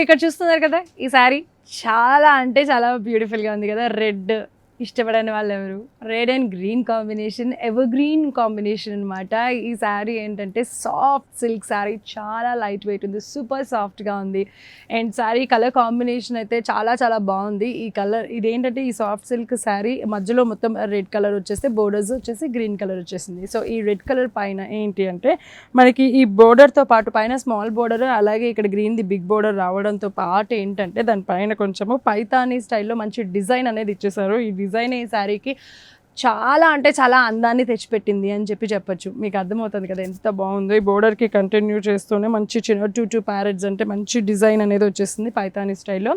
ఇక్కడ చూస్తున్నారు కదా ఈ శారీ చాలా అంటే చాలా బ్యూటిఫుల్గా ఉంది కదా. రెడ్ ఇష్టపడని వాళ్ళు ఎవరు? Red and green combination, ever green combination అనమాట. ఈ శారీ ఏంటంటే సాఫ్ట్ సిల్క్ శారీ, చాలా లైట్ వెయిట్ ఉంది, సూపర్ సాఫ్ట్గా ఉంది. అండ్ శారీ కలర్ కాంబినేషన్ అయితే చాలా చాలా బాగుంది. ఈ కలర్ ఇదేంటంటే ఈ సాఫ్ట్ సిల్క్ శారీ మధ్యలో మొత్తం రెడ్ కలర్ వచ్చేస్తే బోర్డర్స్ వచ్చేసి గ్రీన్ కలర్ వచ్చేసింది. సో ఈ రెడ్ కలర్ పైన ఏంటి అంటే మనకి ఈ బోర్డర్తో పాటు పైన స్మాల్ బోర్డర్, అలాగే ఇక్కడ గ్రీన్ది బిగ్ బోర్డర్ రావడంతో పాటు ఏంటంటే దానిపైన కొంచెము పైతానీ స్టైల్లో మంచి డిజైన్ అనేది ఇచ్చేసారు. ఈ డిజైన్ ఈ శారీకి చాలా అంటే చాలా అందాన్ని తెచ్చిపెట్టింది అని చెప్పొచ్చు. మీకు అర్థమవుతుంది కదా ఎంత బాగుందో. ఈ బోర్డర్కి కంటిన్యూ చేస్తూనే మంచి చిన్న టూ ప్యారెట్స్ అంటే మంచి డిజైన్ అనేది వచ్చేస్తుంది పైతానీ స్టైల్లో.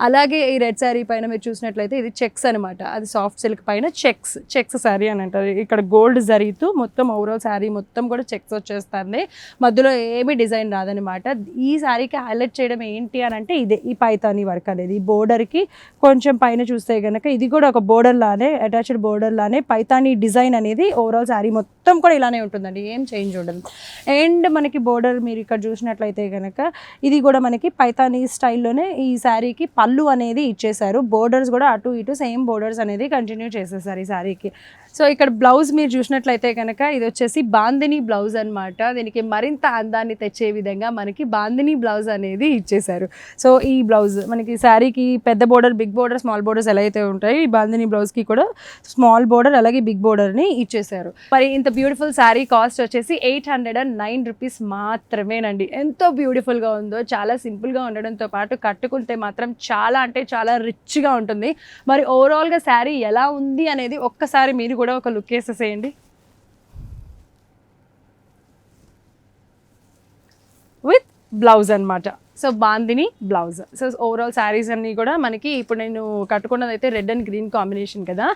అలాగే ఈ రెడ్ శారీ పైన మీరు చూసినట్లయితే ఇది చెక్స్ అనమాట. అది సాఫ్ట్ సిల్క్ పైన చెక్స్ శారీ అని అంటారు. ఇక్కడ గోల్డ్ జరీతో మొత్తం ఓవరాల్ శారీ మొత్తం కూడా చెక్స్ వచ్చేస్తుంది, మధ్యలో ఏమీ డిజైన్ రాదనమాట. ఈ శారీకి హైలైట్ చేయడం ఏంటి అని అంటే ఇదే ఈ పైతానీ వర్క్ అనేది. ఈ బోర్డర్కి కొంచెం పైన చూస్తే కనుక ఇది కూడా ఒక బోర్డర్ లానే, అటాచ్డ్ బోర్డర్ లానే పైతానీ డిజైన్ అనేది ఓవరాల్ శారీ మొత్తం కూడా ఇలానే ఉంటుందండి, ఏం చేంజ్ ఉండదు. అండ్ మనకి బోర్డర్ మీరు ఇక్కడ చూసినట్లయితే కనుక ఇది కూడా మనకి పైతానీ స్టైల్లోనే ఈ శారీకి పళ్ళు అనేది ఇచ్చేసారు. బోర్డర్స్ కూడా అటు ఇటు సేమ్ బోర్డర్స్ అనేది కంటిన్యూ చేసేసారు ఈ శారీకి. సో ఇక్కడ బ్లౌజ్ మీరు చూసినట్లయితే కనుక ఇది వచ్చేసి బాందిని బ్లౌజ్ అనమాట. దీనికి మరింత అందాన్ని తెచ్చే విధంగా మనకి బాందిని బ్లౌజ్ అనేది ఇచ్చేసారు. సో ఈ బ్లౌజ్ మనకి శారీకి పెద్ద border, big border, small borders ఎలా అయితే ఉంటాయి, ఈ బాందిని బ్లౌజ్కి కూడా స్మాల్ బోర్డర్ అలాగే బిగ్ బోర్డర్ని ఇచ్చేసారు. మరి ఇంత బ్యూటిఫుల్ శారీ కాస్ట్ వచ్చేసి 809 రూపీస్ మాత్రమేనండి. ఎంతో బ్యూటిఫుల్గా ఉందో, చాలా సింపుల్గా ఉండడంతో పాటు కట్టుకుంటే మాత్రం చాలా అంటే చాలా రిచ్గా ఉంటుంది. మరి ఓవరాల్గా శారీ ఎలా ఉంది అనేది ఒక్కసారి మీరు కూడా ఒక లుక్ వేసేసేయండి. విత్ బ్లౌజ్ అనమాట. So bandhani blouse. So overall saris అన్నీ కూడా మనకి ఇప్పుడు నేను కట్టుకున్నది అయితే రెడ్ అండ్ గ్రీన్ కాంబినేషన్ కదా,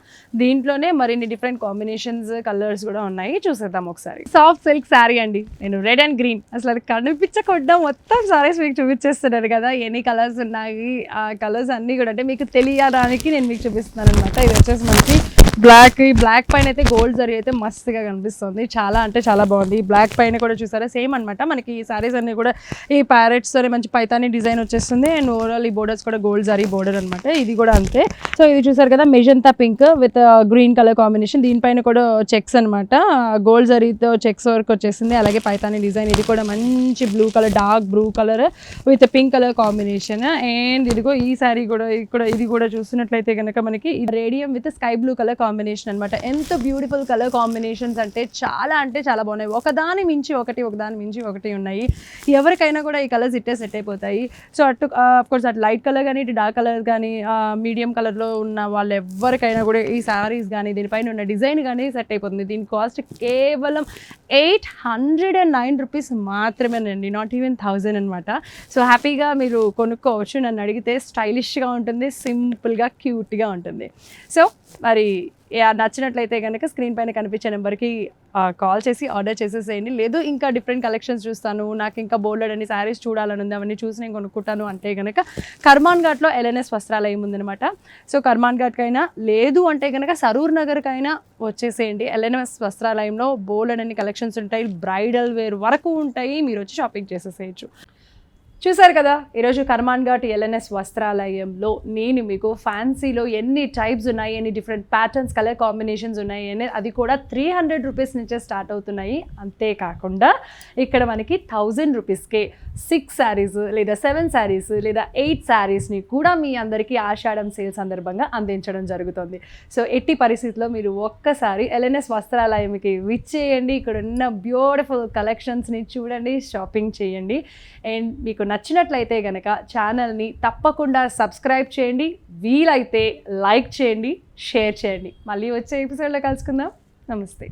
దీంట్లోనే మరిన్ని డిఫరెంట్ కాంబినేషన్స్ కలర్స్ కూడా ఉన్నాయి, చూసేద్దాం ఒకసారి. సాఫ్ట్ సిల్క్ శారీ అండి, నేను రెడ్ అండ్ గ్రీన్ అసలు అది కనిపించకుండా మొత్తం శారీస్ మీకు చూపించేస్తున్నారు కదా, ఎన్ని కలర్స్ ఉన్నాయి ఆ కలర్స్ అన్నీ కూడా అంటే మీకు తెలియడానికి నేను మీకు చూపిస్తున్నాను అనమాట. ఇది వచ్చేసి మనకి బ్లాక్, ఈ బ్లాక్ పైన అయితే గోల్డ్ జరీ అయితే మస్తుగా కనిపిస్తుంది, చాలా అంటే చాలా బాగుంది. ఈ బ్లాక్ పైన కూడా చూసారా సేమ్ అనమాట. మనకి ఈ శారీస్ అన్నీ కూడా ఈ ప్యారెట్స్ తోనే మంచి పైతానీ డిజైన్ వచ్చేస్తుంది. అండ్ ఓవరాల్ ఈ బోర్డర్స్ కూడా గోల్డ్ జరీ బోర్డర్ అనమాట. ఇది కూడా అంతే. సో ఇది చూసారు కదా magenta pink with green colour combination, దీనిపైన కూడా చెక్స్ అనమాట, గోల్డ్ జరీతో చెక్స్ వర్క్ వచ్చేసింది. అలాగే పైతానీ డిజైన్, ఇది కూడా మంచి blue colour, dark blue colour with pink colour combination. And ఇదిగో ఈ శారీ కూడా ఇది కూడా చూసినట్లయితే కనుక మనకి radium with sky blue colour combination అనమాట. ఎంత బ్యూటిఫుల్ కలర్ కాంబినేషన్స్ అంటే చాలా బాగున్నాయి. ఒకదాని మించి ఒకటి ఉన్నాయి. ఎవరికైనా కూడా ఈ కలర్స్ ఇట్టే సెట్ అయిపోతాయి. సో అటు అఫ్కోర్స్ అటు లైట్ కలర్ కానీ, ఇటు డార్క్ కలర్ కానీ, మీడియం కలర్లో ఉన్న వాళ్ళు ఎవరికైనా కూడా ఈ శారీస్ కానీ దీనిపైన ఉన్న డిజైన్ కానీ సెట్ అయిపోతుంది. దీని కాస్ట్ కేవలం 809 రూపీస్ మాత్రమేనండి, నాట్ ఈవెన్ 1000 అనమాట. సో హ్యాపీగా మీరు కొనుక్కోవచ్చు. నన్ను అడిగితే స్టైలిష్గా ఉంటుంది, సింపుల్గా క్యూట్గా ఉంటుంది. సో మరి నచ్చినట్లయితే కనుక స్క్రీన్ పైన కనిపించే నెంబర్కి కాల్ చేసి ఆర్డర్ చేసేసేయండి. లేదు ఇంకా డిఫరెంట్ కలెక్షన్స్ చూస్తాను, నాకు ఇంకా బోల్డెడ్ అని శారీస్ చూడాలని ఉంది, అవన్నీ చూసి నేను కొనుక్కుంటాను అంటే కనుక కర్మాన్ ఘాట్లో LNS వస్త్రాలయం ఉందనమాట. సో కర్మాన్ ఘాట్కైనా లేదు అంటే కనుక సరూర్ నగర్కైనా వచ్చేసేయండి. LNS వస్త్రాలయంలో బోల్డెడ్ అని కలెక్షన్స్ ఉంటాయి, బ్రైడల్ వేర్ వరకు ఉంటాయి, మీరు వచ్చి షాపింగ్ చేసేసేయచ్చు. చూసారు కదా ఈరోజు కర్మాన్ ఘాట్ LNS వస్త్రాలయంలో నేను మీకు ఫ్యాన్సీలో ఎన్ని టైప్స్ ఉన్నాయి, ఎన్ని డిఫరెంట్ ప్యాటర్న్స్, కలర్ కాంబినేషన్స్ ఉన్నాయి అని, అది కూడా 300 రూపీస్ నుంచే స్టార్ట్ అవుతున్నాయి. అంతేకాకుండా ఇక్కడ మనకి 1000 రూపీస్కే 6 శారీస్ లేదా 7 శారీస్ లేదా 8 శారీస్ని కూడా మీ అందరికీ ఆషాఢం సేల్ సందర్భంగా అందించడం జరుగుతుంది. సో ఎట్టి పరిస్థితుల్లో మీరు ఒక్కసారి LNS వస్త్రాలయంకి విచ్చేయండి, ఇక్కడ ఉన్న బ్యూటిఫుల్ కలెక్షన్స్ని చూడండి, షాపింగ్ చేయండి. అండ్ మీకు నచ్చినట్లయితే కనుక ఛానల్ని తప్పకుండా సబ్స్క్రైబ్ చేయండి, వీలైతే లైక్ చేయండి, షేర్ చేయండి. మళ్ళీ వచ్చే ఎపిసోడ్లో కలుసుకుందాం. నమస్తే.